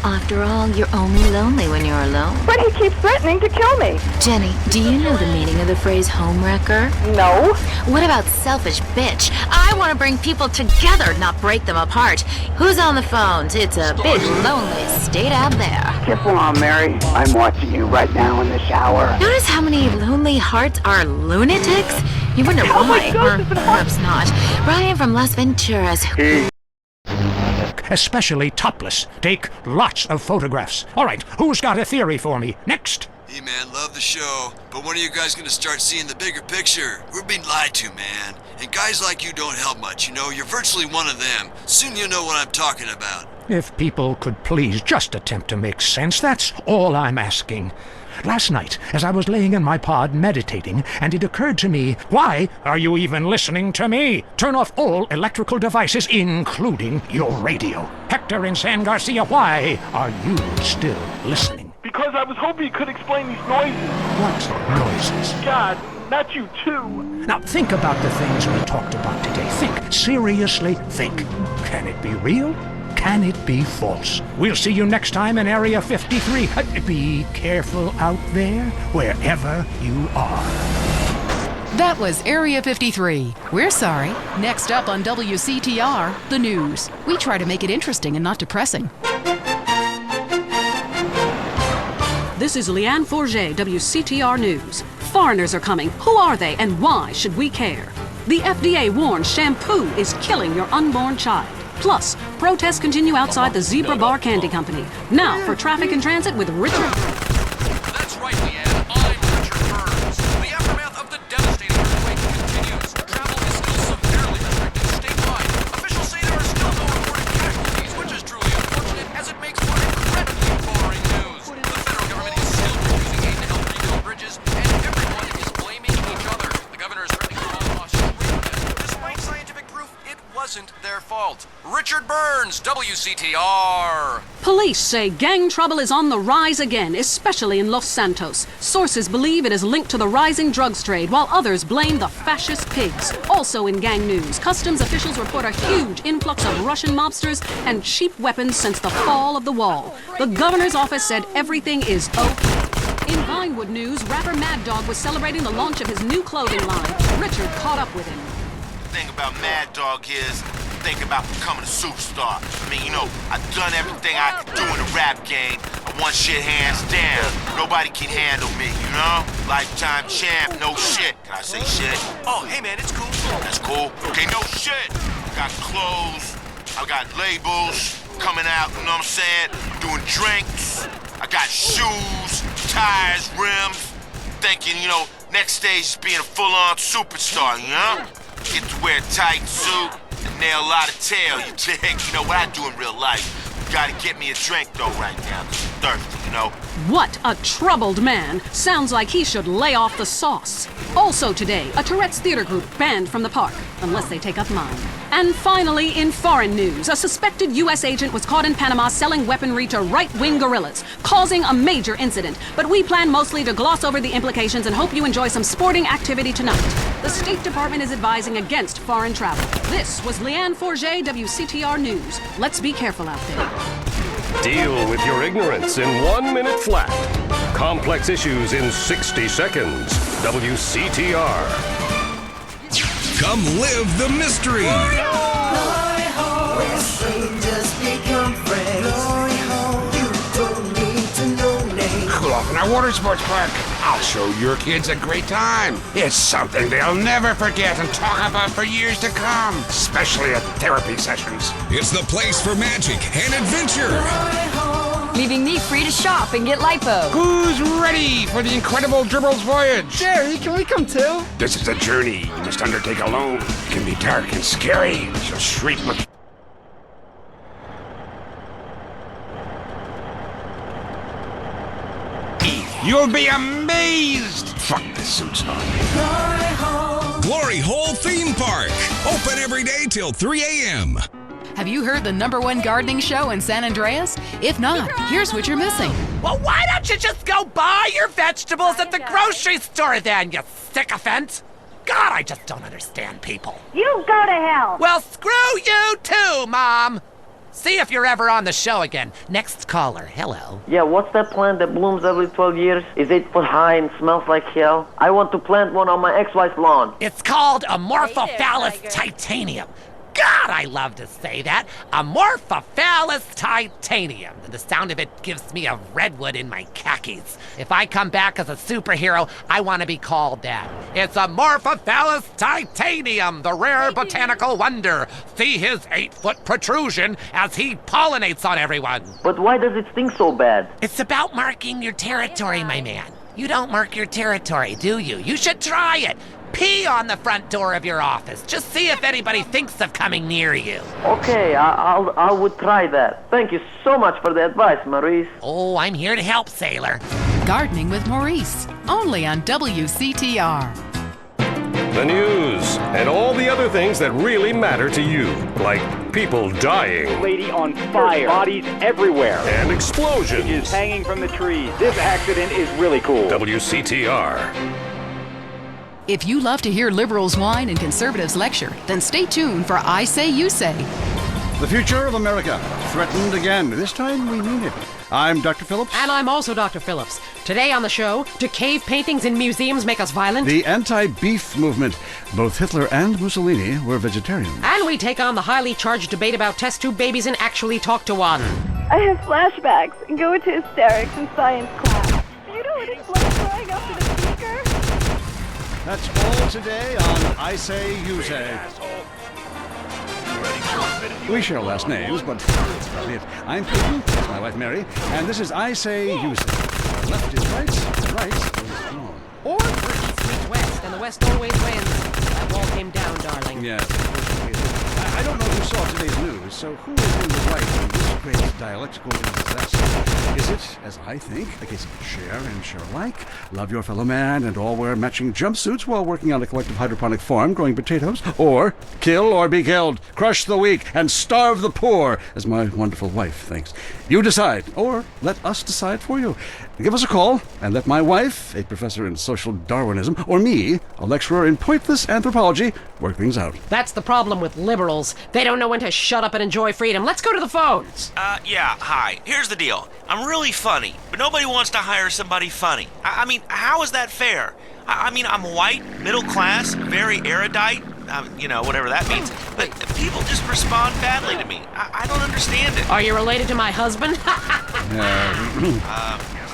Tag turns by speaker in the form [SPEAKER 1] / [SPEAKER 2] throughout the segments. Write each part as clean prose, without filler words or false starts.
[SPEAKER 1] After all, you're only lonely when you're alone.
[SPEAKER 2] But he keeps threatening to kill me.
[SPEAKER 1] Jenny, do you know the meaning of the phrase homewrecker?
[SPEAKER 2] No.
[SPEAKER 1] What about selfish bitch? I want to bring people together, not break them apart. Who's on the phones? It's a bit lonely state out there.
[SPEAKER 3] Careful on, Mary. I'm watching you right now in the shower.
[SPEAKER 1] Notice how many lonely hearts are lunatics? You wonder
[SPEAKER 2] Oh my
[SPEAKER 1] why,
[SPEAKER 2] God,
[SPEAKER 1] or perhaps not. Brian from Las Venturas.
[SPEAKER 4] Especially topless. Take lots of photographs. All right, who's got a theory for me? Next.
[SPEAKER 5] Hey man, love the show, but when are you guys gonna start seeing the bigger picture? We're being lied to, man. And guys like you don't help much, you know? You're virtually one of them. Soon you'll know what I'm talking about.
[SPEAKER 4] If people could please just attempt to make sense, that's all I'm asking. Last night, as I was laying in my pod meditating, and it occurred to me, why are you even listening to me? Turn off all electrical devices, including your radio. Hector in San Garcia, why are you still listening?
[SPEAKER 6] Because I was hoping you could explain these noises.
[SPEAKER 4] What noises?
[SPEAKER 6] God, not you too.
[SPEAKER 4] Now think about the things we talked about today. Think, seriously think. Can it be real? Can it be false? We'll see you next time in Area 53. Be careful out there, wherever you are.
[SPEAKER 7] That was Area 53. We're sorry. Next up on WCTR, the news. We try to make it interesting and not depressing.
[SPEAKER 8] This is Leanne Forget, WCTR News. Foreigners are coming. Who are they and why should we care? The FDA warns shampoo is killing your unborn child. Plus, protests continue outside the Zebra Bar Candy Company. Now for traffic and transit with Richard.
[SPEAKER 9] That's right, Leanne. I'm Richard Burns. The aftermath of the devastating earthquake continues. Travel is still severely restricted statewide. Officials say there are still no reported casualties, which is truly unfortunate as it makes for incredibly boring news. The federal government is still refusing aid to help rebuild bridges, and everyone is blaming each other. The governor is threatening to call Australia. Despite scientific proof, it wasn't their fault. Richard Burns, WCTR.
[SPEAKER 8] Police say gang trouble is on the rise again, especially in Los Santos. Sources believe it is linked to the rising drugs trade, while others blame the fascist pigs. Also in gang news, customs officials report a huge influx of Russian mobsters and cheap weapons since the fall of the wall. The governor's office said everything is okay. In Vinewood news, rapper Mad Dog was celebrating the launch of his new clothing line. Richard caught up with him.
[SPEAKER 10] The thing about Mad Dog is, think about becoming a superstar. I mean, you know, I've done everything I could do in the rap game. I won shit hands down. Nobody can handle me, you know? Lifetime champ, no shit. Can I say shit?
[SPEAKER 9] Oh, hey man, it's cool.
[SPEAKER 10] That's cool. Okay, no shit. I got clothes. I got labels coming out, you know what I'm saying? Doing drinks. I got shoes, tires, rims. Thinking, you know, next stage is being a full-on superstar, you know? Get to wear a tight suit and nail a lot of tail, you dig? You know what I do in real life. You gotta get me a drink, though, right now, 'cause I'm thirsty, you know?
[SPEAKER 8] What a troubled man. Sounds like he should lay off the sauce. Also today, a Tourette's theater group banned from the park, unless they take up mine. And finally, in foreign news, a suspected U.S. agent was caught in Panama selling weaponry to right-wing guerrillas, causing a major incident. But we plan mostly to gloss over the implications and hope you enjoy some sporting activity tonight. The State Department is advising against foreign travel. This was Leanne Forget, WCTR News. Let's be careful out there.
[SPEAKER 11] Deal with your ignorance in 1 minute flat. Complex issues in 60 seconds. WCTR.
[SPEAKER 12] Come live the mystery. Cool off in our water sports park. I'll show your kids a great time. It's something they'll never forget and talk about for years to come, especially at therapy sessions. It's the place for magic and adventure.
[SPEAKER 13] Leaving me free to shop and get lipo.
[SPEAKER 12] Who's ready for the incredible Dribbles voyage?
[SPEAKER 14] Jerry, can we come too?
[SPEAKER 12] This is a journey you must undertake alone. It can be dark and scary. You'll shriek much. You'll be amazed. Fuck the suits on.
[SPEAKER 15] Glory Hole Theme Park. Open every day till 3 a.m.
[SPEAKER 7] Have you heard the #1 gardening show in San Andreas? If not, here's what you're missing.
[SPEAKER 16] Well, why don't you just go buy your vegetables at the grocery store then, you sycophant? God, I just don't understand people.
[SPEAKER 2] You go to hell.
[SPEAKER 16] Well, screw you too, Mom. See if you're ever on the show again. Next caller, hello.
[SPEAKER 14] Yeah, what's that plant that blooms every 12 years? Is 8 foot high and smells like hell? I want to plant one on my ex-wife's lawn.
[SPEAKER 16] It's called Amorphophallus titanium. God, I love to say that. Amorphophallus titanium. The sound of it gives me a redwood in my khakis. If I come back as a superhero, I want to be called that. It's Amorphophallus titanium, the rare botanical wonder. See his 8-foot protrusion as he pollinates on everyone.
[SPEAKER 14] But why does it stink so bad?
[SPEAKER 16] It's about marking your territory, my man. You don't mark your territory, do you? You should try it. Pee on the front door of your office. Just see if anybody thinks of coming near you.
[SPEAKER 14] Okay, I would try that. Thank you so much for the advice, Maurice.
[SPEAKER 16] Oh, I'm here to help, sailor.
[SPEAKER 7] Gardening with Maurice, only on WCTR.
[SPEAKER 11] The news and all the other things that really matter to you, like people dying.
[SPEAKER 6] Lady on fire. Bodies everywhere.
[SPEAKER 11] And explosions.
[SPEAKER 6] Is hanging from the trees. This accident is really cool.
[SPEAKER 11] WCTR.
[SPEAKER 7] If you love to hear liberals whine and conservatives lecture, then stay tuned for I Say, You Say.
[SPEAKER 17] The future of America, threatened again. This time we mean it. I'm Dr. Phillips.
[SPEAKER 18] And I'm also Dr. Phillips. Today on the show, do cave paintings in museums make us violent?
[SPEAKER 17] The anti-beef movement. Both Hitler and Mussolini were vegetarians.
[SPEAKER 18] And we take on the highly charged debate about test tube babies and actually talk to one.
[SPEAKER 2] I have flashbacks and go into hysterics in science class. Do you know what it's like growing up in a speaker?
[SPEAKER 17] That's all today on I Say, You Say. We share last names, but that's about it. I'm Peyton, that's my wife Mary, and this is I Say, You Say. Left is right, right is wrong.
[SPEAKER 18] Or east meets west, and the west always wins. That wall came down, darling.
[SPEAKER 17] Yes. I don't know who saw today's news, so who is in the right in this great dialectical disaster? Is it, as I think, a case of share and share alike, love your fellow man, and all wear matching jumpsuits while working on a collective hydroponic farm growing potatoes? Or kill or be killed, crush the weak, and starve the poor, as my wonderful wife thinks? You decide, or let us decide for you. Give us a call, and let my wife, a professor in social Darwinism, or me, a lecturer in pointless anthropology, work things out.
[SPEAKER 18] That's the problem with liberals. They don't know when to shut up and enjoy freedom. Let's go to the phones.
[SPEAKER 19] Yeah, hi. Here's the deal. I'm really funny, but nobody wants to hire somebody funny. I mean, how is that fair? I mean, I'm white, middle class, very erudite, you know, whatever that means, but people just respond badly to me. I don't understand it.
[SPEAKER 18] Are you related to my husband?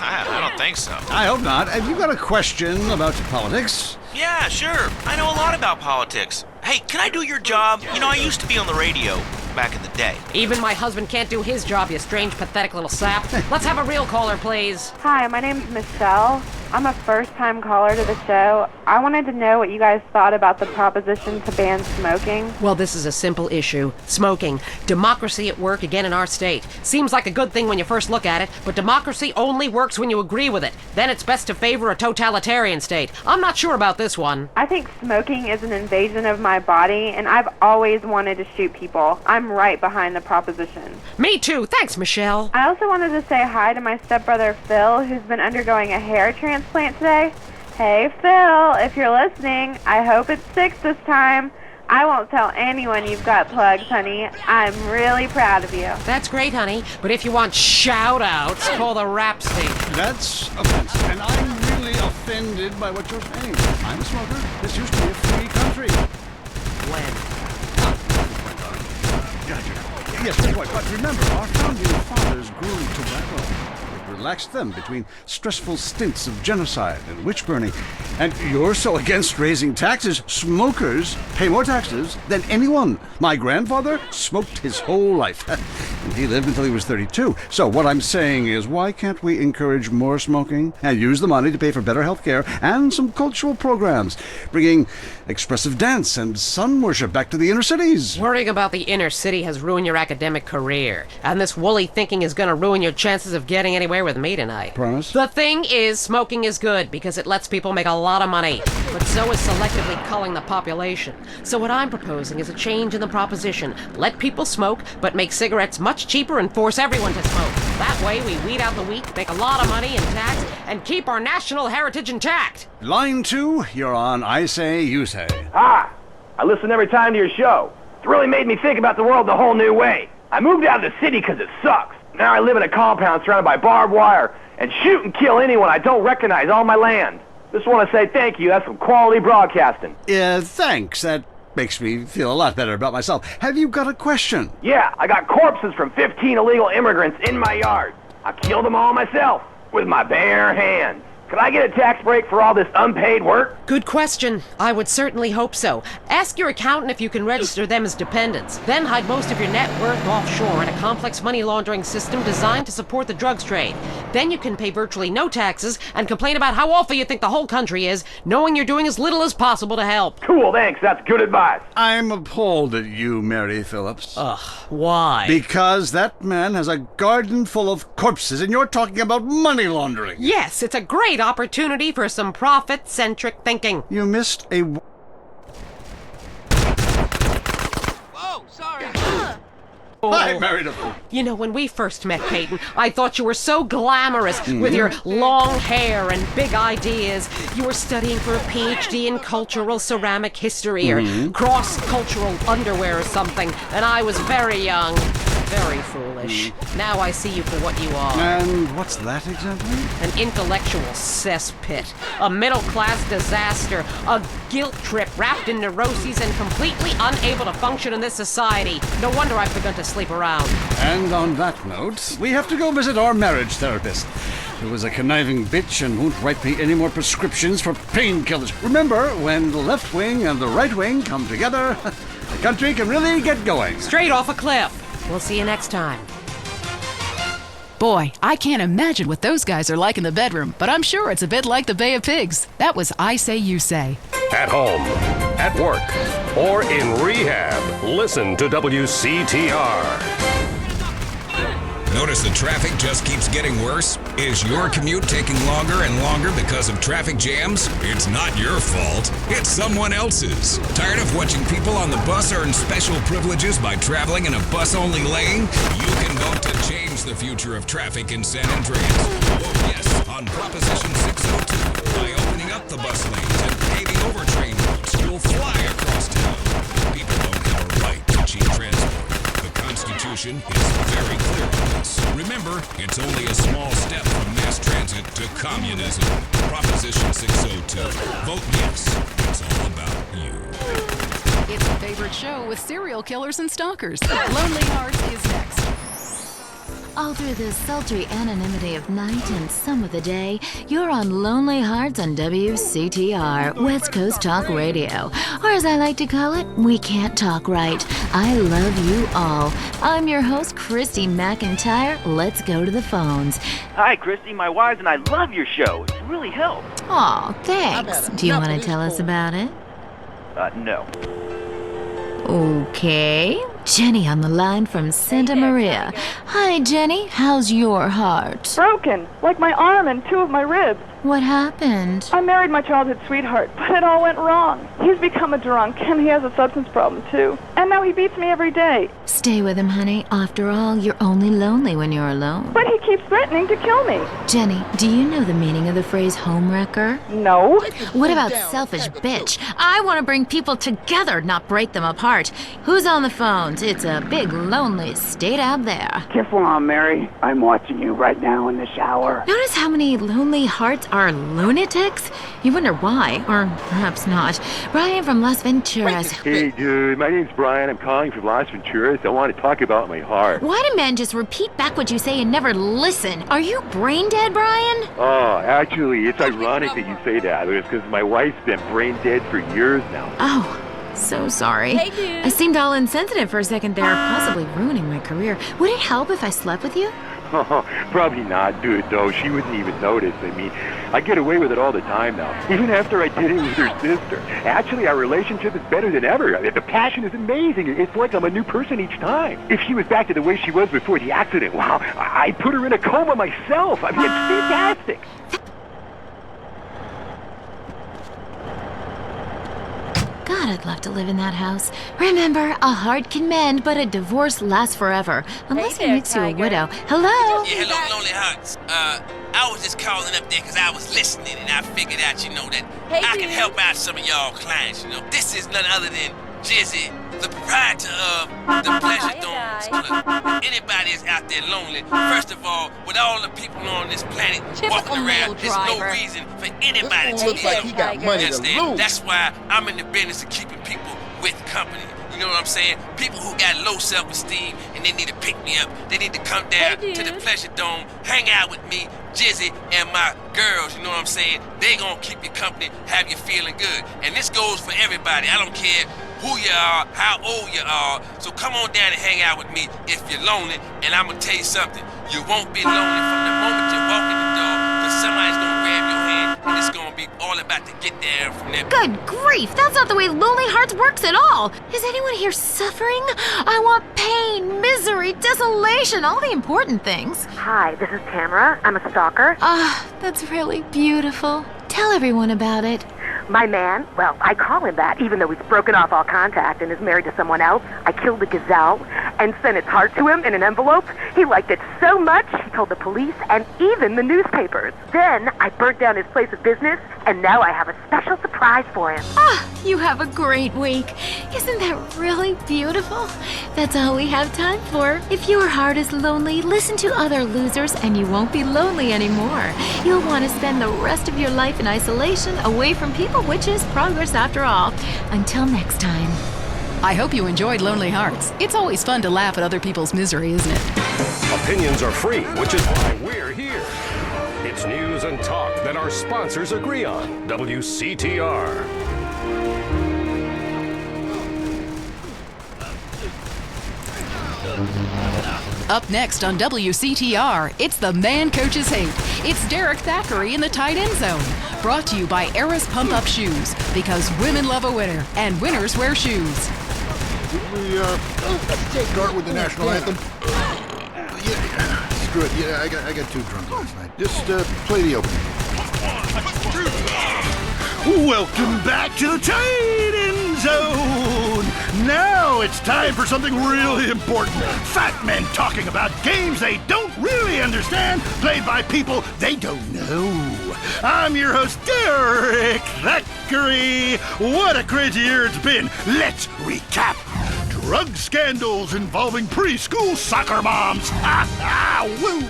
[SPEAKER 19] I don't think so.
[SPEAKER 17] I hope not. Have you got a question about politics?
[SPEAKER 19] Yeah, sure. I know a lot about politics. Hey, can I do your job? You know, I used to be on the radio back in the day.
[SPEAKER 18] Even my husband can't do his job, you strange, pathetic little sap. Let's have a real caller, please.
[SPEAKER 2] Hi, my name's Michelle. I'm a first-time caller to the show. I wanted to know what you guys thought about the proposition to ban smoking.
[SPEAKER 18] Well, this is a simple issue. Smoking. Democracy at work again in our state. Seems like a good thing when you first look at it, but democracy only works when you agree with it. Then it's best to favor a totalitarian state. I'm not sure about this one.
[SPEAKER 2] I think smoking is an invasion of my body, and I've always wanted to shoot people. I'm right behind the proposition.
[SPEAKER 18] Me too. Thanks, Michelle.
[SPEAKER 2] I also wanted to say hi to my stepbrother Phil, who's been undergoing a hair transplant today. Hey Phil, if you're listening, I hope it's 6 this time. I won't tell anyone you've got plugs, honey. I'm really proud of you.
[SPEAKER 18] That's great, honey, but if you want shout-outs, call the rap station.
[SPEAKER 17] That's offensive, and I'm really offended by what you're saying. I'm a smoker. This used to be a free country.
[SPEAKER 18] When?
[SPEAKER 17] Yes, good point. But remember, our founding fathers grew tobacco. It relaxed them between stressful stints of genocide and witch burning. And you're so against raising taxes. Smokers pay more taxes than anyone. My grandfather smoked his whole life. And he lived until he was 32. So what I'm saying is, why can't we encourage more smoking and use the money to pay for better health care and some cultural programs, bringing expressive dance and sun worship back to the inner cities?
[SPEAKER 18] Worrying about the inner city has ruined your academic career. And this woolly thinking is going to ruin your chances of getting anywhere with me tonight.
[SPEAKER 17] Promise?
[SPEAKER 18] The thing is, smoking is good because it lets people make a lot of money. But so is selectively culling the population. So what I'm proposing is a change in the proposition. Let people smoke, but make cigarettes much cheaper and force everyone to smoke. That way we weed out the weak, make a lot of money in tax, and keep our national heritage intact.
[SPEAKER 17] Line 2, you're on I Say, You Say.
[SPEAKER 6] Ah! I listen every time to your show. It's really made me think about the world in a whole new way.
[SPEAKER 20] I moved out of the city because it sucks. Now I live in a compound surrounded by barbed wire and shoot and kill anyone I don't recognize on my land. Just want to say thank you. That's some quality broadcasting.
[SPEAKER 17] Thanks. That makes me feel a lot better about myself. Have you got a question?
[SPEAKER 20] Yeah, I got corpses from 15 illegal immigrants in my yard. I killed them all myself with my bare hands. Could I get a tax break for all this unpaid work?
[SPEAKER 18] Good question. I would certainly hope so. Ask your accountant if you can register them as dependents. Then hide most of your net worth offshore in a complex money laundering system designed to support the drugs trade. Then you can pay virtually no taxes and complain about how awful you think the whole country is, knowing you're doing as little as possible to help.
[SPEAKER 20] Cool, thanks. That's good advice.
[SPEAKER 17] I'm appalled at you, Mary Phillips.
[SPEAKER 18] Ugh, why?
[SPEAKER 17] Because that man has a garden full of corpses and you're talking about money laundering.
[SPEAKER 18] Yes, it's a great opportunity for some profit-centric thinking.
[SPEAKER 17] You missed a...
[SPEAKER 18] Whoa, sorry.
[SPEAKER 17] I married a fool.
[SPEAKER 18] You know, when we first met, Peyton, I thought you were so glamorous with your long hair and big ideas. You were studying for a PhD in cultural ceramic history or cross-cultural underwear or something, and I was very young. Very foolish. Now I see you for what you are.
[SPEAKER 17] And what's that exactly?
[SPEAKER 18] An intellectual cesspit. A middle-class disaster. A guilt trip wrapped in neuroses and completely unable to function in this society. No wonder I've begun to sleep around.
[SPEAKER 17] And on that note, we have to go visit our marriage therapist, who is a conniving bitch and won't write me any more prescriptions for painkillers. Remember, when the left wing and the right wing come together, the country can really get going.
[SPEAKER 18] Straight off a cliff. We'll see you next time.
[SPEAKER 7] Boy, I can't imagine what those guys are like in the bedroom, but I'm sure it's a bit like the Bay of Pigs. That was I Say You Say.
[SPEAKER 11] At home, at work, or in rehab, listen to WCTR.
[SPEAKER 15] Notice the traffic just keeps getting worse? Is your commute taking longer and longer because of traffic jams? It's not your fault. It's someone else's. Tired of watching people on the bus earn special privileges by traveling in a bus-only lane? You can vote to change the future of traffic in San Andreas. Vote yes on Proposition 602. By opening up the bus lanes and paving over train routes, you'll fly across town. People don't have a right to cheap transport. The Constitution is very clear on this. Remember, it's only a small step from mass transit to communism. Proposition 602. Vote yes. It's all about you.
[SPEAKER 7] It's a favorite show with serial killers and stalkers. Lonely Hearts is next.
[SPEAKER 1] All through the sultry anonymity of night and some of the day, you're on Lonely Hearts on WCTR, West Coast Talk Radio. Or as I like to call it, We Can't Talk Right. I love you all. I'm your host, Christy McIntyre. Let's go to the phones.
[SPEAKER 6] Hi, Christy. My wives and I love your show. It really helps.
[SPEAKER 1] Aw, thanks. Do you want to tell us about it?
[SPEAKER 6] No.
[SPEAKER 1] Okay. Jenny on the line from Santa Maria. Hi, Jenny. How's your heart?
[SPEAKER 2] Broken, like my arm and two of my ribs.
[SPEAKER 1] What happened?
[SPEAKER 2] I married my childhood sweetheart, but it all went wrong. He's become a drunk, and he has a substance problem, too. And now he beats me every day.
[SPEAKER 1] Stay with him, honey. After all, you're only lonely when you're alone.
[SPEAKER 2] But he keeps threatening to kill me.
[SPEAKER 1] Jenny, do you know the meaning of the phrase homewrecker?
[SPEAKER 2] No.
[SPEAKER 1] What about selfish bitch? I want to bring people together, not break them apart. Who's on the phones? It's a big, lonely state out there.
[SPEAKER 3] Careful on, Mary. I'm watching you right now in the shower.
[SPEAKER 1] Notice how many lonely hearts are lunatics? You wonder why, or perhaps not. Brian from Las Venturas.
[SPEAKER 6] Hey, dude. My name's Brian. I'm calling from Las Venturas. I want to talk about my heart.
[SPEAKER 1] Why do men just repeat back what you say and never listen? Are you brain dead, Brian?
[SPEAKER 6] Oh, actually, it's ironic that you say that. It's because my wife's been brain dead for years now.
[SPEAKER 1] Oh. So sorry.
[SPEAKER 13] Hey, dude.
[SPEAKER 1] I seemed all insensitive for a second there, possibly ruining my career. Would it help if I slept with you?
[SPEAKER 6] Probably not, dude, though. She wouldn't even notice. I mean, I get away with it all the time now, even after I did it with her sister. Actually, our relationship is better than ever. I mean, the passion is amazing. It's like I'm a new person each time. If she was back to the way she was before the accident, wow, I put her in a coma myself. I mean, it's fantastic.
[SPEAKER 1] God, I'd love to live in that house. Remember, a heart can mend, but a divorce lasts forever. Unless it makes you a widow. Hello?
[SPEAKER 21] Yeah, hello, Lonely Hearts. I was just calling up there because I was listening and I figured out, that I can help out some of y'all clients, This is none other than Jizzy the proprietor of the Pleasure Domes Club. If anybody is out there lonely, first of all, with all the people on this planet walking around, there's no reason for anybody to
[SPEAKER 5] looks
[SPEAKER 21] be
[SPEAKER 5] like he got money to
[SPEAKER 21] understand?
[SPEAKER 5] lose.
[SPEAKER 21] That's why I'm in the business of keeping people with company. You know what I'm saying? People who got low self-esteem and they need to pick me up. They need to come down to the Pleasure Dome, hang out with me, Jizzy, and my girls. You know what I'm saying? They gonna keep you company, have you feeling good. And this goes for everybody. I don't care who you are, how old you are. So come on down and hang out with me if you're lonely. And I'm gonna tell you something. You won't be lonely from the moment you walk in the door, because somebody's gonna grab your hand and it's gonna be all about to get there from there.
[SPEAKER 1] Good grief, that's not the way Lonely Hearts works at all. Is anyone here suffering? I want pain, misery, desolation, all the important things.
[SPEAKER 22] Hi, this is Tamara. I'm a stalker.
[SPEAKER 1] That's really beautiful. Tell everyone about it.
[SPEAKER 22] My man, well, I call him that, even though he's broken off all contact and is married to someone else. I killed the gazelle and sent its heart to him in an envelope. He liked it so much, he told the police and even the newspapers. Then I burnt down his place of business, and now I have a special surprise for him.
[SPEAKER 1] You have a great week. Isn't that really beautiful? That's all we have time for. If your heart is lonely, listen to other losers and you won't be lonely anymore. You'll want to spend the rest of your life in isolation, away from people, which is progress after all. Until next time.
[SPEAKER 7] I hope you enjoyed Lonely Hearts. It's always fun to laugh at other people's misery, isn't it?
[SPEAKER 11] Opinions are free, which is why we're here. It's news and talk that our sponsors agree on. WCTR.
[SPEAKER 7] Up next on WCTR, it's The Man Coaches Hate. It's Derek Thackeray in the tight end zone. Brought to you by Eris Pump Up Shoes, because women love a winner, and winners wear shoes.
[SPEAKER 5] We start with the national anthem. Yeah, screw it. Yeah, I got too drunk last night. Just play the opening.
[SPEAKER 23] Welcome back to the tight end zone. Now it's time for something really important. Fat men talking about games they don't really understand, played by people they don't know. I'm your host, Derek Thackeray. What a crazy year it's been. Let's recap. Drug scandals involving preschool soccer moms. Ha ha! Woo!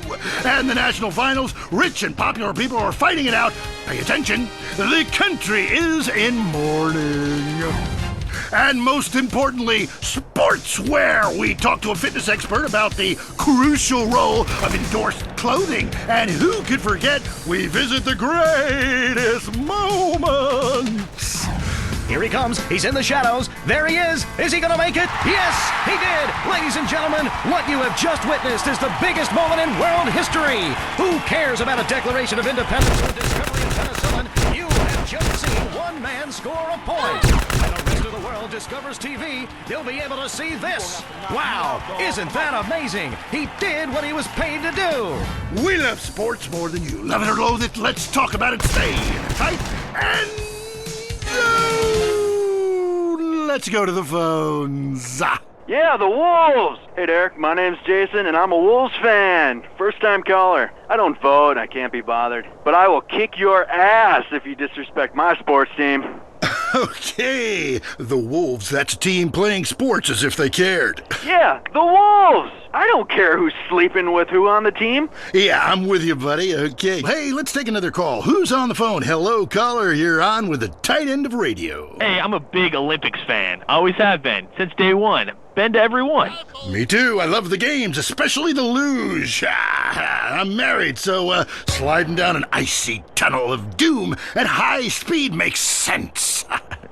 [SPEAKER 23] And the national finals, rich and popular people are fighting it out. Pay attention. The country is in mourning. And most importantly, sportswear. We talked to a fitness expert about the crucial role of endorsed clothing. And who could forget, we visit the greatest moments.
[SPEAKER 24] Here he comes. He's in the shadows. There he is. Is he going to make it? Yes, he did. Ladies and gentlemen, what you have just witnessed is the biggest moment in world history. Who cares about a Declaration of Independence or discovery of penicillin? You have just seen one man score a point. When the rest of the world discovers TV, they'll be able to see this. Wow, isn't that amazing? He did what he was paid to do.
[SPEAKER 23] We love sports more than you. Love it or loathe it, let's talk about it. Stay tight and let's go to the phones.
[SPEAKER 25] Yeah, the Wolves! Hey, Derek, my name's Jason, and I'm a Wolves fan. First-time caller. I don't vote, I can't be bothered. But I will kick your ass if you disrespect my sports team.
[SPEAKER 23] Okay, the Wolves, that's a team playing sports as if they cared.
[SPEAKER 25] Yeah, the Wolves! I don't care who's sleeping with who on the team.
[SPEAKER 23] Yeah, I'm with you, buddy. Okay. Hey, let's take another call. Who's on the phone? Hello, caller. You're on with the tight end of radio.
[SPEAKER 26] Hey, I'm a big Olympics fan. Always have been, since day one. Been to every one.
[SPEAKER 23] Me too. I love the games, especially the luge. I'm married, so sliding down an icy tunnel of doom at high speed makes sense.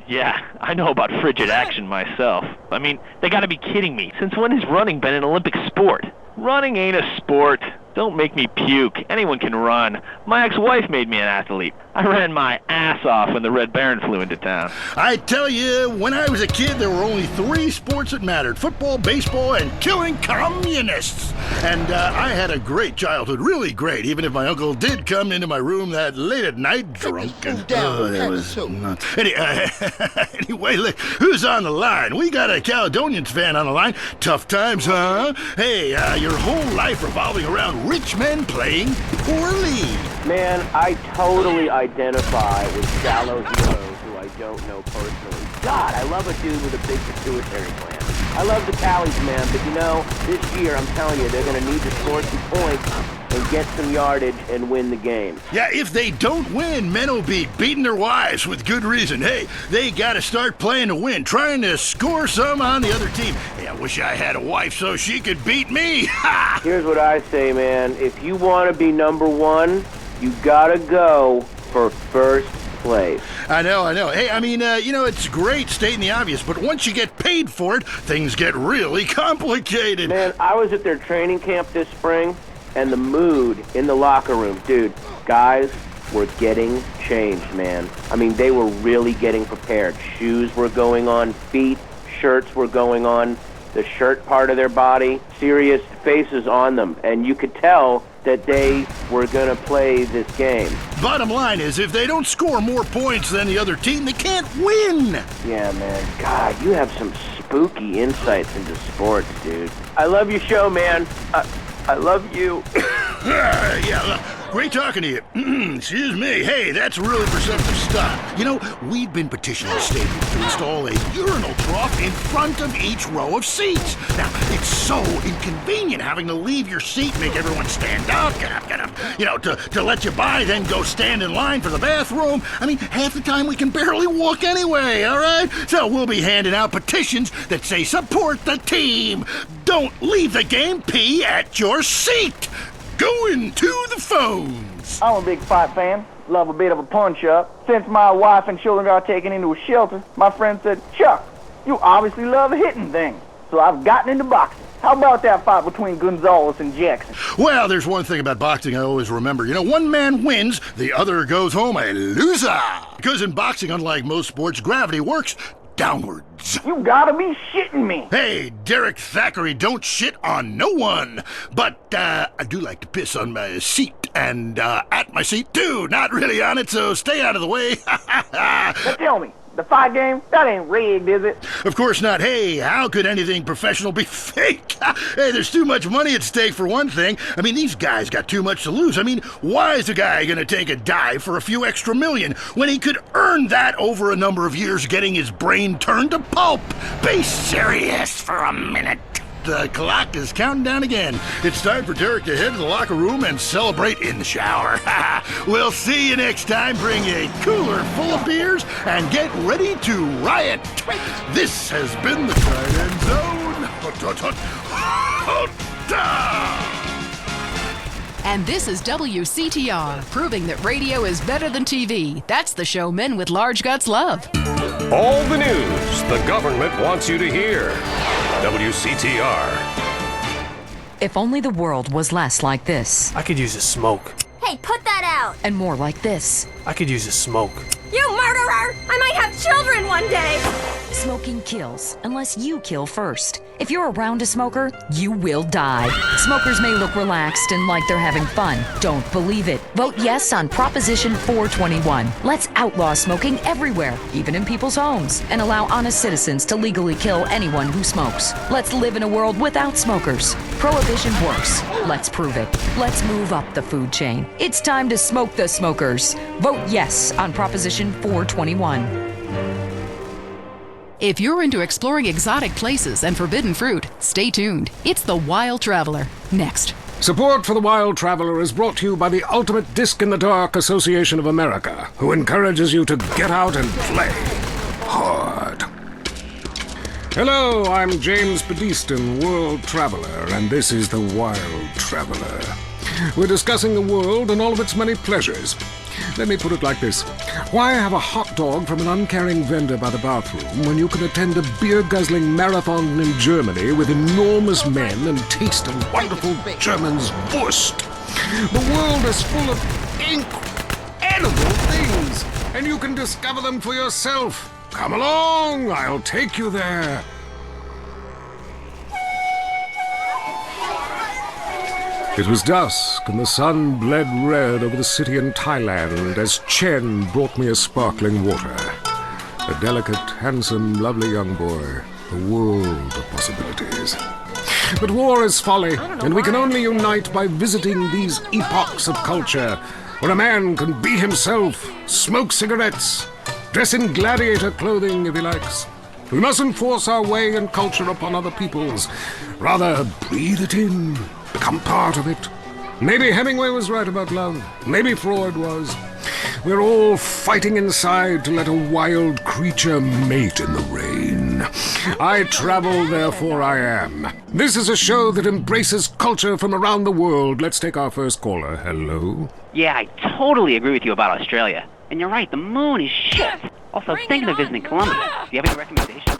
[SPEAKER 26] Yeah, I know about frigid action myself. I mean, they gotta be kidding me. Since when has running been an Olympic sport? Running ain't a sport. Don't make me puke. Anyone can run. My ex-wife made me an athlete. I ran my ass off when the Red Baron flew into town.
[SPEAKER 23] I tell you, when I was a kid, there were only 3 sports that mattered. Football, baseball, and killing communists. And I had a great childhood, really great, even if my uncle did come into my room that late at night drunk. And, that was nuts. Anyway, look, who's on the line? We got a Caledonians fan on the line. Tough times, huh? Hey, your whole life revolving around rich men playing poorly.
[SPEAKER 27] Man, I totally identify with shallow heroes who
[SPEAKER 20] don't know personally. God, I love a dude with a big pituitary gland. I love the Callies, man, but you know, this year, I'm telling you, they're going to need to score some points and get some yardage and win the game.
[SPEAKER 23] Yeah, if they don't win, men will be beating their wives with good reason. Hey, they got to start playing to win, trying to score some on the other team. Hey, I wish I had a wife so she could beat me. Ha!
[SPEAKER 20] Here's what I say, man. If you want to be number one, you got to go for first place.
[SPEAKER 23] I know. Hey, I mean, it's great stating the obvious, but once you get paid for it, things get really complicated.
[SPEAKER 20] Man, I was at their training camp this spring, and the mood in the locker room, dude, guys were getting changed, man. I mean, they were really getting prepared. Shoes were going on, feet, shirts were going on, the shirt part of their body, serious faces on them, and you could tell that they were going to play this game.
[SPEAKER 23] Bottom line is, if they don't score more points than the other team, they can't win.
[SPEAKER 20] Yeah, man. God, you have some spooky insights into sports, dude. I love your show, man. I love you.
[SPEAKER 23] Great talking to you. Excuse me. Hey, that's really perceptive stuff. You know, we've been petitioning the stadium to install a urinal trough in front of each row of seats. Now, it's so inconvenient having to leave your seat, make everyone stand up, get up, to let you by, then go stand in line for the bathroom. I mean, half the time we can barely walk anyway, all right? So we'll be handing out petitions that say support the team. Don't leave the game, pee at your seat. Going to the phones.
[SPEAKER 4] I'm a big fight fan. Love a bit of a punch-up. Since my wife and children got taken into a shelter, my friend said, Chuck, you obviously love hitting things. So I've gotten into boxing. How about that fight between Gonzalez and Jackson?
[SPEAKER 23] Well, there's one thing about boxing I always remember. You know, one man wins, the other goes home a loser. Because in boxing, unlike most sports, gravity works downwards.
[SPEAKER 4] You gotta be shitting me.
[SPEAKER 23] Hey, Derek Thackeray don't shit on no one. But I do like to piss on my seat and at my seat too. Not really on it, so stay out of the way.
[SPEAKER 4] Now tell me, the fight game, that ain't rigged, is it?
[SPEAKER 23] Of course not. Hey, how could anything professional be fake? Hey, there's too much money at stake for one thing. I mean, these guys got too much to lose. I mean, why is a guy gonna take a dive for a few extra million when he could earn that over a number of years getting his brain turned to pulp? Be serious for a minute. The clock is counting down again. It's time for Derek to head to the locker room and celebrate in the shower. We'll see you next time. Bring a cooler full of beers and get ready to riot. This has been the Tight End Zone.
[SPEAKER 7] And this is WCTR, proving that radio is better than TV. That's the show men with large guts love.
[SPEAKER 11] All the news the government wants you to hear. WCTR.
[SPEAKER 13] If only the world was less like this.
[SPEAKER 8] I could use a smoke.
[SPEAKER 9] Hey, put that out!
[SPEAKER 13] And more like this.
[SPEAKER 8] I could use a smoke.
[SPEAKER 9] You murderer! I might have children one day!
[SPEAKER 13] Smoking kills, unless you kill first. If you're around a smoker, you will die. Smokers may look relaxed and like they're having fun. Don't believe it. Vote yes on Proposition 421. Let's outlaw smoking everywhere, even in people's homes, and allow honest citizens to legally kill anyone who smokes. Let's live in a world without smokers. Prohibition works. Let's prove it. Let's move up the food chain. It's time to smoke the smokers. Vote yes on Proposition 421.
[SPEAKER 7] If you're into exploring exotic places and forbidden fruit, stay tuned. It's The Wild Traveler. Next.
[SPEAKER 10] Support for The Wild Traveler is brought to you by the Ultimate Disc in the Dark Association of America, who encourages you to get out and play hard. Hello, I'm James Bedeston, World Traveler, and this is The Wild Traveler. We're discussing the world and all of its many pleasures. Let me put it like this. Why have a hot dog from an uncaring vendor by the bathroom when you can attend a beer-guzzling marathon in Germany with enormous men and taste a wonderful German's Wurst? The world is full of incredible things, and you can discover them for yourself. Come along, I'll take you there. It was dusk, and the sun bled red over the city in Thailand as Chen brought me a sparkling water. A delicate, handsome, lovely young boy. A world of possibilities. But war is folly, and we can only unite by visiting these epochs of culture, where a man can be himself, smoke cigarettes, Dress in gladiator clothing if he likes. We mustn't force our way and culture upon other people's. Rather, breathe it in, become part of it. Maybe Hemingway was right about love. Maybe Freud was. We're all fighting inside to let a wild creature mate in the rain. I travel, therefore I am. This is a show that embraces culture from around the world. Let's take our first caller. Hello?
[SPEAKER 12] Yeah, I totally agree with you about Australia. And you're right, the moon is shit. Also, thinking of visiting Colombia. Do you have any recommendations?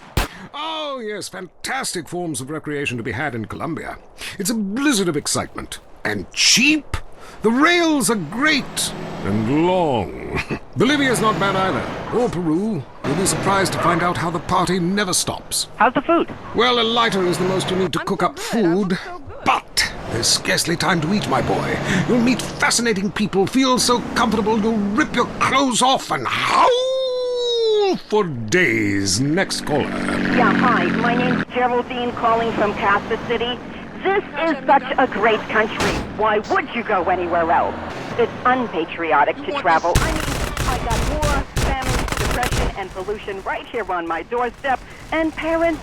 [SPEAKER 10] Oh, yes, fantastic forms of recreation to be had in Colombia. It's a blizzard of excitement. And cheap. The rails are great and long. Bolivia's not bad either. Or Peru. You'll be surprised to find out how the party never stops.
[SPEAKER 12] How's the food?
[SPEAKER 10] Well, a lighter is the most you need to cook up food. But there's scarcely time to eat, my boy. You'll meet fascinating people, feel so comfortable you'll rip your clothes off and howl for days. Next caller.
[SPEAKER 22] Yeah, hi. My name's Geraldine, calling from Kansas City. This is such a great country. Why would you go anywhere else? It's unpatriotic to travel. I mean, I got war, famine, depression, and pollution right here on my doorstep. And parents,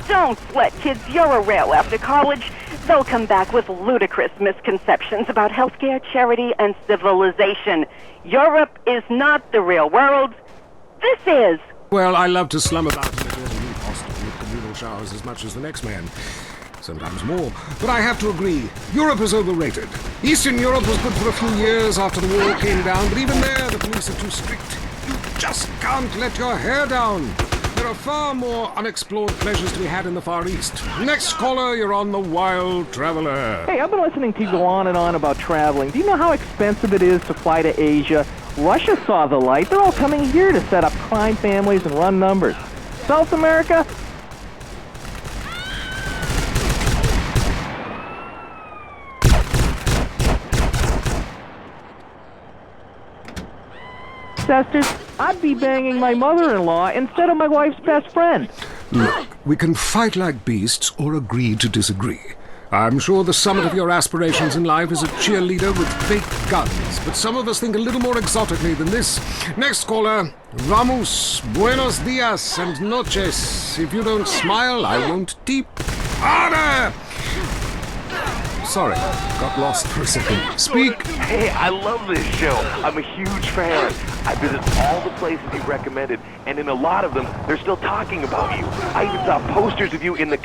[SPEAKER 22] don't let kids Euro-rail after college. They'll come back with ludicrous misconceptions about healthcare, charity, and civilization. Europe is not the real world. This is.
[SPEAKER 10] Well, I love to slum about in a dirty meat hostel with communal showers as much as the next man. Sometimes more. But I have to agree, Europe is overrated. Eastern Europe was good for a few years after the wall came down, but even there the police are too strict. You just can't let your hair down. There are far more unexplored pleasures to be had in the Far East. Next caller, you're on The Wild Traveler.
[SPEAKER 14] Hey, I've been listening to you go on and on about traveling. Do you know how expensive it is to fly to Asia? Russia saw the light. They're all coming here to set up crime families and run numbers. South America? Ancestors, I'd be banging my mother-in-law instead of my wife's best friend.
[SPEAKER 10] Look, we can fight like beasts or agree to disagree. I'm sure the summit of your aspirations in life is a cheerleader with fake guns, but some of us think a little more exotically than this. Next caller, Vamos, buenos dias and noches. If you don't smile, I won't tip. Harder! Sorry, got lost for a second. Speak.
[SPEAKER 16] Hey, I love this show. I'm a huge fan. I visit all the places you recommended, and in a lot of them, they're still talking about you. I even saw posters of you in the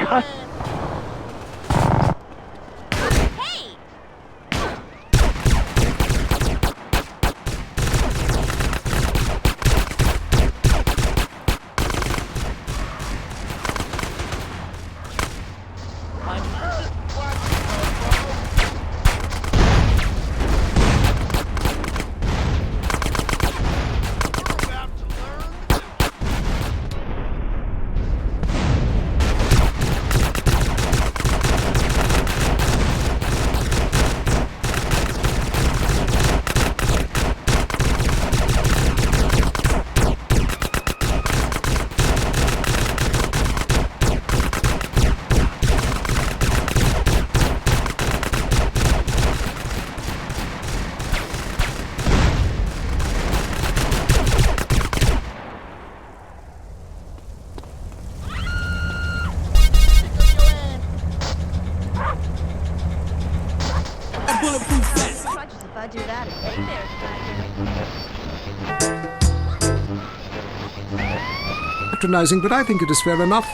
[SPEAKER 10] Patronizing, but I think it is fair enough.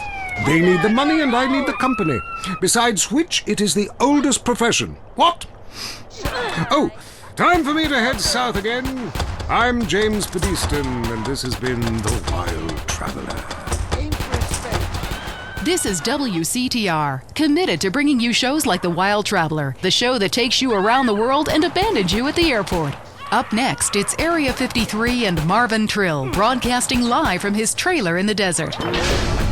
[SPEAKER 10] They need the money and I need the company. Besides which, it is the oldest profession. What? Oh, time for me to head south again. I'm James Pedeston, and this has been The Wild Traveler.
[SPEAKER 7] This is WCTR, committed to bringing you shows like The Wild Traveler, the show that takes you around the world and abandons you at the airport. Up next, it's Area 53 and Marvin Trill, broadcasting live from his trailer in the desert.
[SPEAKER 17] A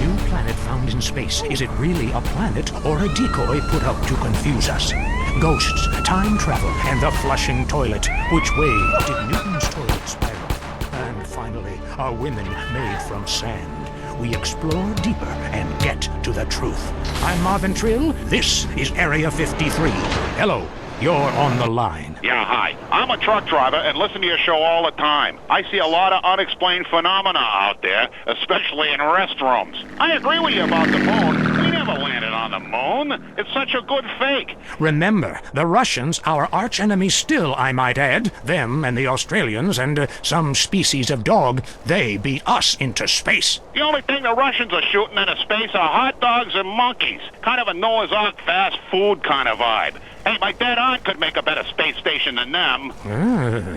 [SPEAKER 17] new planet found in space. Is it really a planet or a decoy put up to confuse us? Ghosts, time travel, and the flushing toilet. Which way did Newton's toilet spiral? And finally, are women made from sand? We explore deeper and get to the truth. I'm Marvin Trill. This is Area 53. Hello. you're on the line.
[SPEAKER 2] Yeah, hi. I'm a truck driver and listen to your show all the time. I see a lot of unexplained phenomena out there, especially in restrooms. I agree with you about the moon. We never landed on the moon. It's such a good fake.
[SPEAKER 17] Remember, the Russians, our arch-enemy still, I might add, them and the Australians and some species of dog, they beat us into space.
[SPEAKER 2] The only thing the Russians are shooting into space are hot dogs and monkeys. Kind of a Noah's Ark fast food kind of vibe. Hey, my dead aunt could make a better space station than them.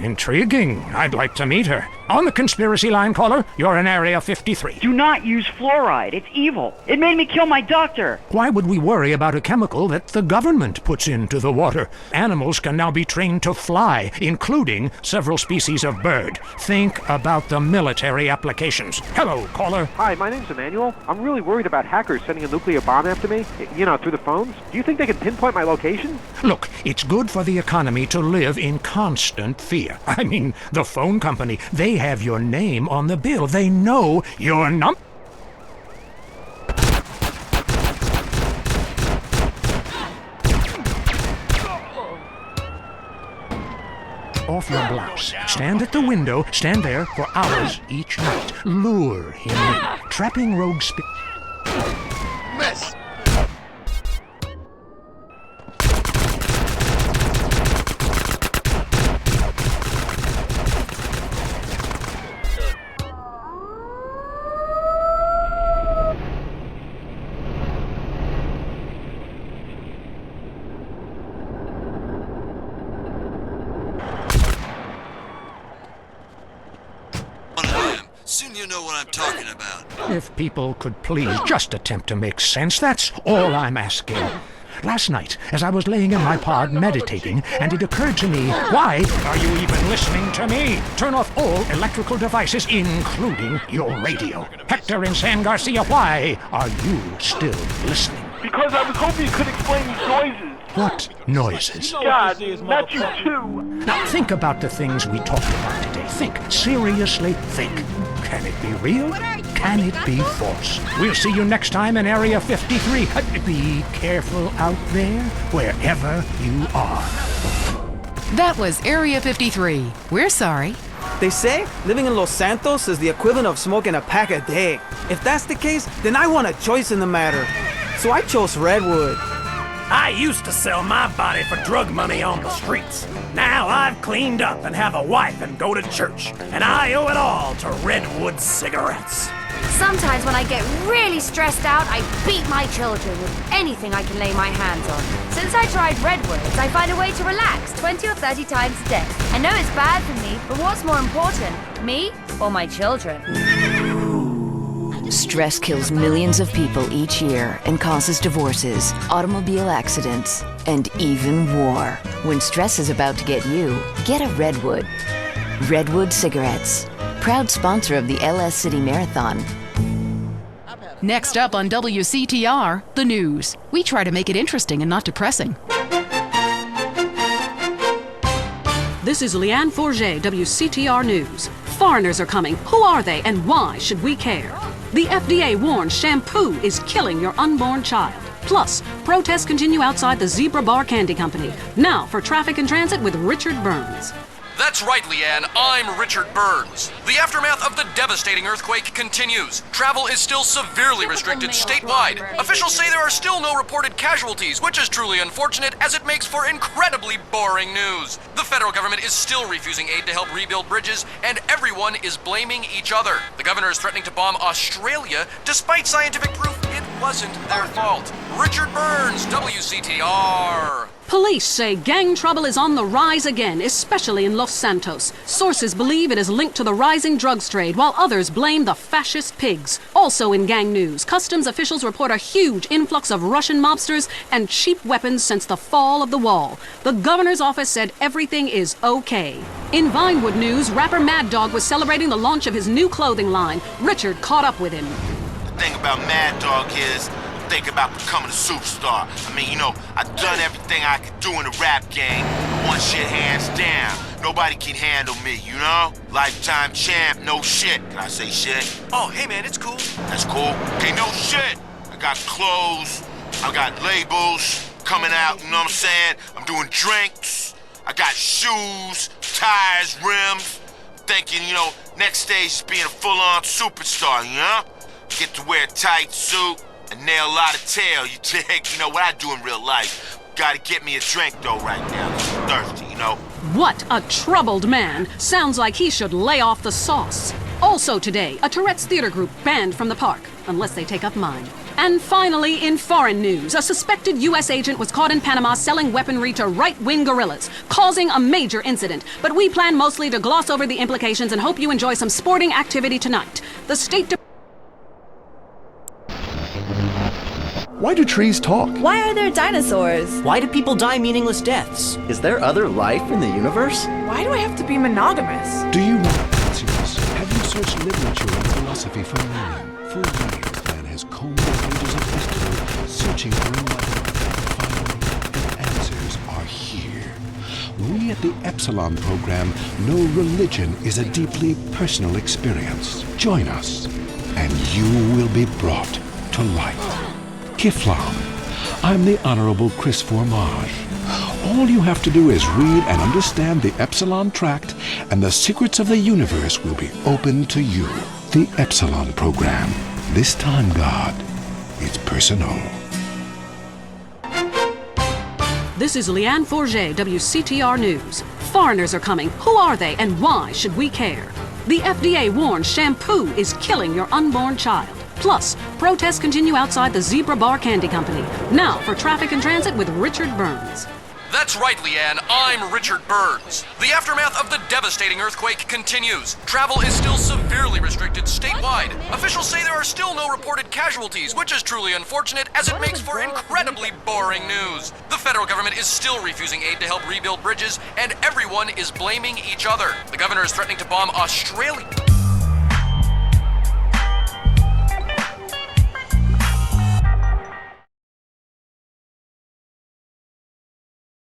[SPEAKER 17] Intriguing. I'd like to meet her. On the conspiracy line, caller, you're in Area 53.
[SPEAKER 3] Do not use fluoride. It's evil. It made me kill my doctor.
[SPEAKER 17] Why would we worry about a chemical that the government puts into the water? Animals can now be trained to fly, including several species of bird. Think about the military applications. Hello, caller.
[SPEAKER 6] Hi, my name's Emmanuel. I'm really worried about hackers sending a nuclear bomb after me, through the phones. Do you think they can pinpoint my location?
[SPEAKER 17] Look, it's good for the economy to live in constant fear. I mean, the phone company, they have your name on the bill. They know your number. Off your blouse. Stand at the window. Stand there for hours each night. Lure him in. Trapping rogue
[SPEAKER 5] Miss!
[SPEAKER 15] Soon you know what I'm talking about.
[SPEAKER 17] If people could please just attempt to make sense, that's all I'm asking. Last night, as I was laying in my pod meditating, and it occurred to me, why are you even listening to me? Turn off all electrical devices, including your radio. Hector in San Garcia, why are you still listening?
[SPEAKER 25] Because I was hoping you could explain these noises.
[SPEAKER 17] What noises?
[SPEAKER 25] God, not you too.
[SPEAKER 17] Now think about the things we talked about today. Think. Seriously, think. Can it be real? Can it be false? We'll see you next time in Area 53. Be careful out there, wherever you are.
[SPEAKER 7] That was Area 53. We're sorry.
[SPEAKER 18] They say living in Los Santos is the equivalent of smoking a pack a day. If that's the case, then I want a choice in the matter. So I chose Redwood.
[SPEAKER 19] I used to sell my body for drug money on the streets. Now I've cleaned up and have a wife and go to church. And I owe it all to Redwood cigarettes.
[SPEAKER 9] Sometimes when I get really stressed out, I beat my children with anything I can lay my hands on. Since I tried Redwoods, I find a way to relax 20 or 30 times a day. I know it's bad for me, but what's more important, me or my children?
[SPEAKER 1] Stress kills millions of people each year and causes divorces, automobile accidents, and even war. When stress is about to get you, get a Redwood. Redwood Cigarettes, proud sponsor of the LS City Marathon.
[SPEAKER 7] Next up on WCTR, the news. We try to make it interesting and not depressing.
[SPEAKER 27] This is Leanne Forget, WCTR News. Foreigners are coming. Who are they and why should we care? The FDA warns shampoo is killing your unborn child. Plus, protests continue outside the Zebra Bar Candy Company. Now for Traffic and Transit with Richard Burns.
[SPEAKER 28] That's right, Leanne. I'm Richard Burns. The aftermath of the devastating earthquake continues. Travel is still severely restricted statewide. Officials say there are still no reported casualties, which is truly unfortunate as it makes for incredibly boring news. The federal government is still refusing aid to help rebuild bridges, and everyone is blaming each other. The governor is threatening to bomb Australia, despite scientific proof it wasn't their fault. Richard Burns, WCTR.
[SPEAKER 27] Police say gang trouble is on the rise again, especially in Los Santos. Sources believe it is linked to the rising drugs trade, while others blame the fascist pigs. Also in gang news, customs officials report a huge influx of Russian mobsters and cheap weapons since the fall of the wall. The governor's office said everything is okay. In Vinewood news, rapper Mad Dog was celebrating the launch of his new clothing line. Richard caught up with him.
[SPEAKER 29] The thing about Mad Dog is, thinking about becoming a superstar. I mean, I've done everything I could do in the rap game. One shit hands down. Nobody can handle me, Lifetime champ, no shit. Can I say shit?
[SPEAKER 28] Oh, hey man, it's cool.
[SPEAKER 29] That's cool. Okay, no shit. I got clothes, I got labels, coming out, you know what I'm saying? I'm doing drinks. I got shoes, tires, rims. Thinking, you know, next stage is being a full-on superstar, you know? Get to wear a tight suit and nail a lot of tail, you dig? You know what I do in real life. Gotta get me a drink, though, right now. I'm thirsty, you know?
[SPEAKER 27] What a troubled man. Sounds like he should lay off the sauce. Also today, a Tourette's theater group banned from the park, unless they take up mine. And finally, in foreign news, a suspected U.S. agent was caught in Panama selling weaponry to right-wing guerrillas, causing a major incident. But we plan mostly to gloss over the implications and hope you enjoy some sporting activity tonight. The State
[SPEAKER 4] Why do trees talk?
[SPEAKER 8] Why are there dinosaurs?
[SPEAKER 11] Why do people die meaningless deaths?
[SPEAKER 13] Is there other life in the universe?
[SPEAKER 8] Why do I have to be monogamous?
[SPEAKER 4] Do you know answers? Have you searched literature and philosophy for meaning? For years, man has combed the pages of history, searching for enlightenment. Finally, the answers are here. We at the Epsilon program know religion is a deeply personal experience. Join us, and you will be brought to light. Kiflam. I'm the Honorable Chris Formage. All you have to do is read and understand the Epsilon Tract, and the secrets of the universe will be open to you. The Epsilon program. This time, God, it's personal.
[SPEAKER 27] This is Leanne Forget, WCTR News. Foreigners are coming. Who are they and why should we care? The FDA warns shampoo is killing your unborn child. Plus, protests continue outside the Zebra Bar Candy Company. Now for Traffic and Transit with Richard Burns.
[SPEAKER 28] That's right, Leanne. I'm Richard Burns. The aftermath of the devastating earthquake continues. Travel is still severely restricted statewide. Officials say there are still no reported casualties, which is truly unfortunate as it makes for incredibly boring news. The federal government is still refusing aid to help rebuild bridges, and everyone is blaming each other. The governor is threatening to bomb Australia.